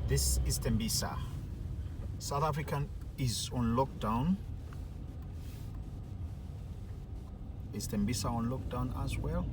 This is Tembisa. South Africa is on lockdown. Is Tembisa on lockdown as well?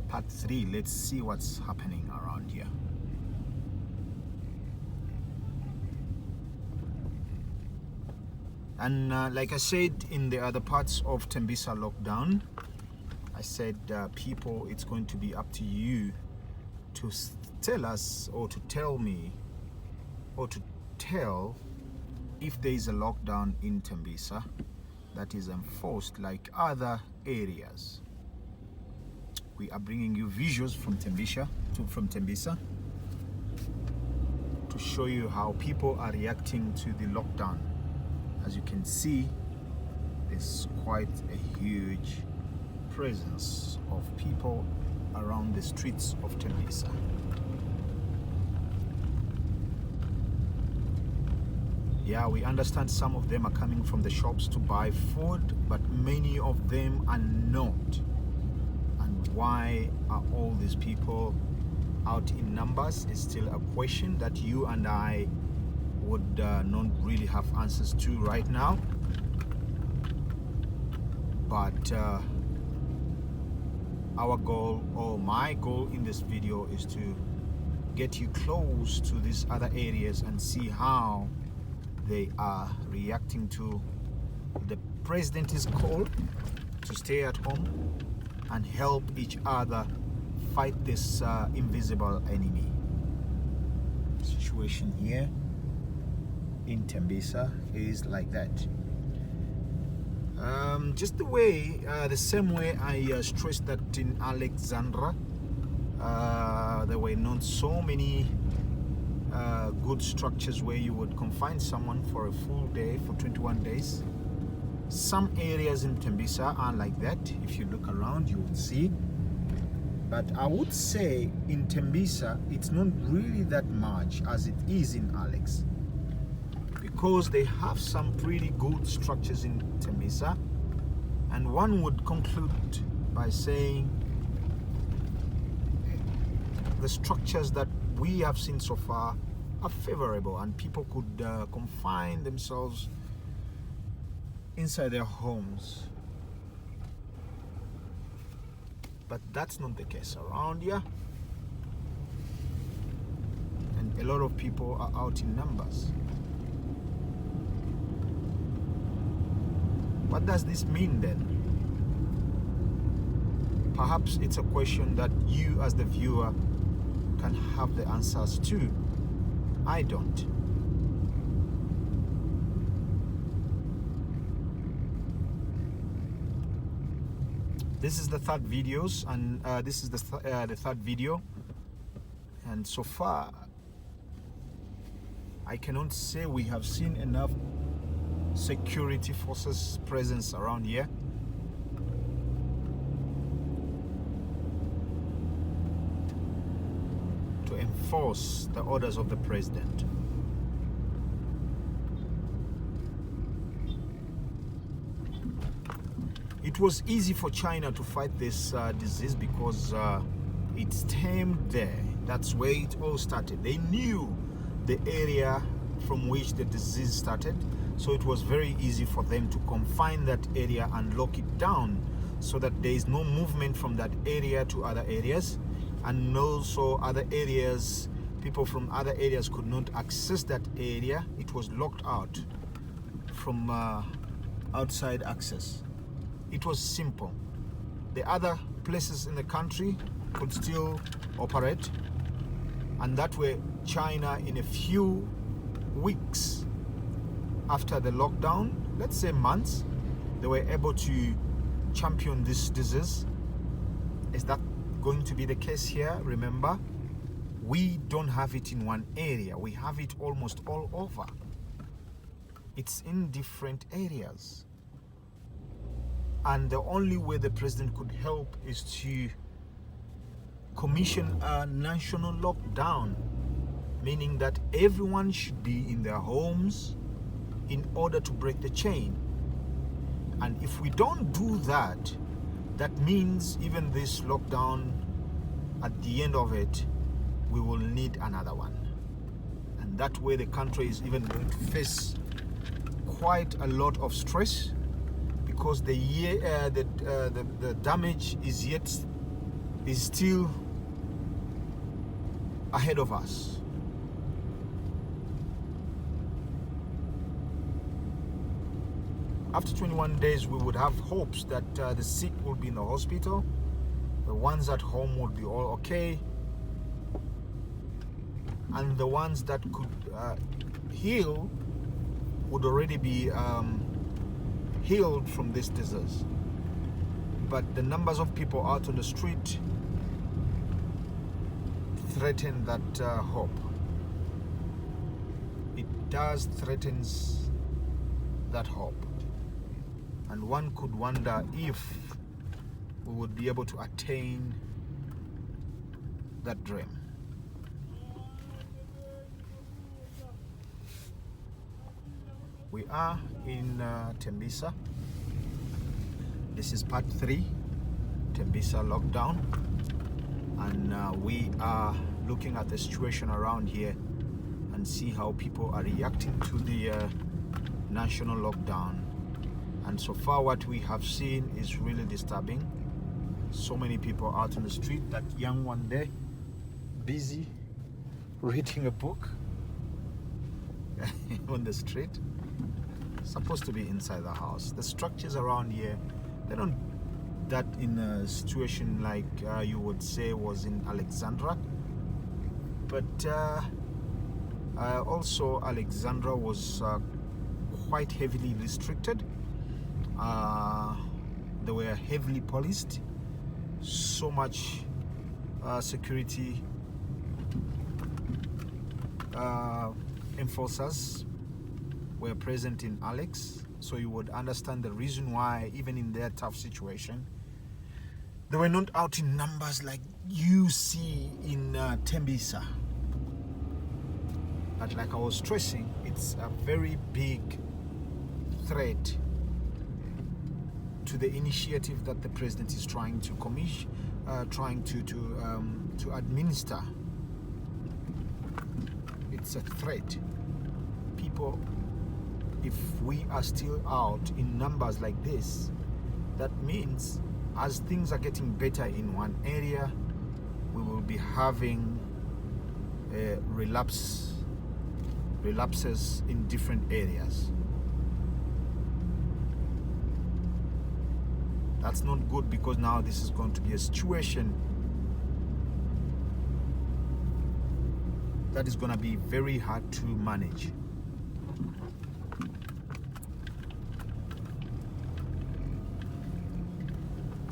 Part 3. Let's see what's happening around here. And like I said in the other parts of Tembisa lockdown, I said people, it's going to be up to you to tell us, or to tell me, or to tell if there is a lockdown in Tembisa that is enforced like other areas. We are bringing you visuals from Tembisa to show you how people are reacting to the lockdown. As you can see, there's quite a huge presence of people around the streets of Tembisa. Yeah, we understand some of them are coming from the shops to buy food, but many of them are not. And why are all these people out in numbers is still a question that you and I would not really have answers to right now. But our goal, or my goal in this video, is to get you close to these other areas and see how they are reacting to the president's call to stay at home and help each other fight this invisible enemy. Situation here in Tembisa is like that. Just the same way I stressed that in Alexandra, there were not so many good structures where you would confine someone for a full day, for 21 days. Some areas in Tembisa are like that. If you look around, you will see. But I would say in Tembisa, it's not really that much as it is in Alex, because they have some pretty good structures in Tembisa, and one would conclude by saying the structures that we have seen so far are favorable, and people could confine themselves inside their homes. But that's not the case around here, and a lot of people are out in numbers. What does this mean then? Perhaps it's a question that you as the viewer can have the answers to. I don't. This is the third videos, and this is the third video, and so far I cannot say we have seen enough security forces presence around here. To enforce the orders of the president. It was easy for China to fight this disease because it stemmed there. That's where it all started. They knew the area from which the disease started, so it was very easy for them to confine that area and lock it down so that there is no movement from that area to other areas, and also other areas, people from other areas could not access that area. It was locked out from outside access. It was simple. The other places in the country could still operate, and that way China, in a few weeks after the lockdown, let's say months, they were able to champion this disease. Is that going to be the case here? Remember, we don't have it in one area. We have it almost all over. It's in different areas. And the only way the president could help is to commission a national lockdown, meaning that everyone should be in their homes in order to break the chain. And if we don't do that, that means even this lockdown at the end of it, we will need another one. And that way the country is even going to face quite a lot of stress, because the damage is still ahead of us. After 21 days, we would have hopes that the sick will be in the hospital, the ones at home would be all okay, and the ones that could heal would already be healed from this disease. But the numbers of people out on the street threaten that hope. It does threatens that hope. And one could wonder if we would be able to attain that dream. We are in Tembisa. This is part 3, Tembisa lockdown, and we are looking at the situation around here and see how people are reacting to the national lockdown. And so far what we have seen is really disturbing. So many people out on the street. That young one there, busy reading a book on the street, supposed to be inside the house. The structures around here, they're not that in a situation like you would say was in Alexandra, but also Alexandra was quite heavily restricted. They were heavily policed. So much security enforcers were present in Alex, so you would understand the reason why, even in their tough situation, they were not out in numbers like you see in Tembisa. But like I was stressing, it's a very big threat to the initiative that the president is trying to to administer. It's a threat. People, if we are still out in numbers like this, that means as things are getting better in one area, we will be having relapses in different areas. That's not good, because now this is going to be a situation that is going to be very hard to manage.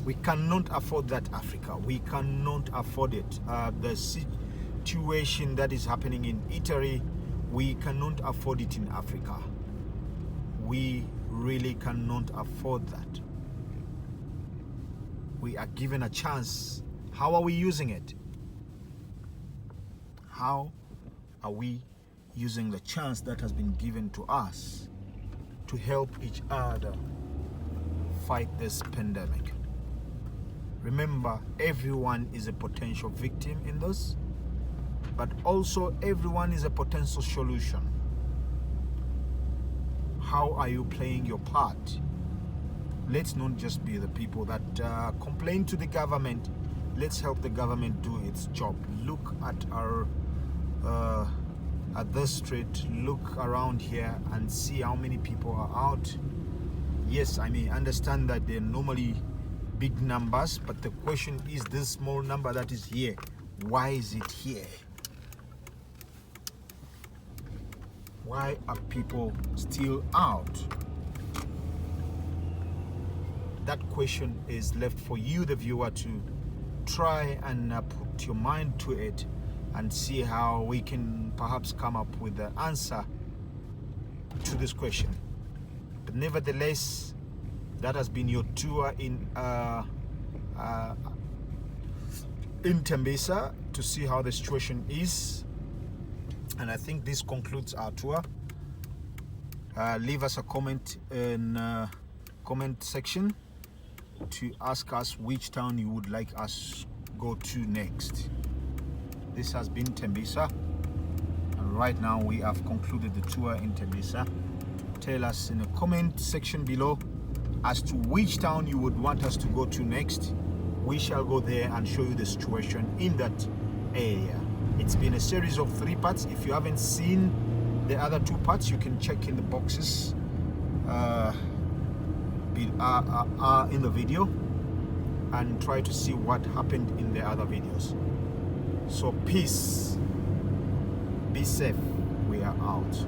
We cannot afford that, Africa. We cannot afford it. The situation that is happening in Italy, we cannot afford it in Africa. We really cannot afford that. We are given a chance. How are we using it? How are we using the chance that has been given to us to help each other fight this pandemic? Remember, everyone is a potential victim in this, but also everyone is a potential solution. How are you playing your part? Let's not just be the people that complain to the government. Let's help the government do its job. Look at our at this street, look around here and see how many people are out. Yes, I may understand that they're normally big numbers, but the question is, this small number that is here, why is it here? Why are people still out? That question is left for you, the viewer, to try and put your mind to it and see how we can perhaps come up with the answer to this question. But nevertheless, that has been your tour in Tembisa to see how the situation is, and I think this concludes our tour. Leave us a comment in comment section to ask us which town you would like us go to next. This has been Tembisa, and right now we have concluded the tour in Tembisa. Tell us in the comment section below as to which town you would want us to go to next. We shall go there and show you the situation in that area. It's been a series of 3 parts. If you haven't seen the other 2 parts, you can check in the boxes in the video and try to see what happened in the other videos. So peace, be safe, we are out.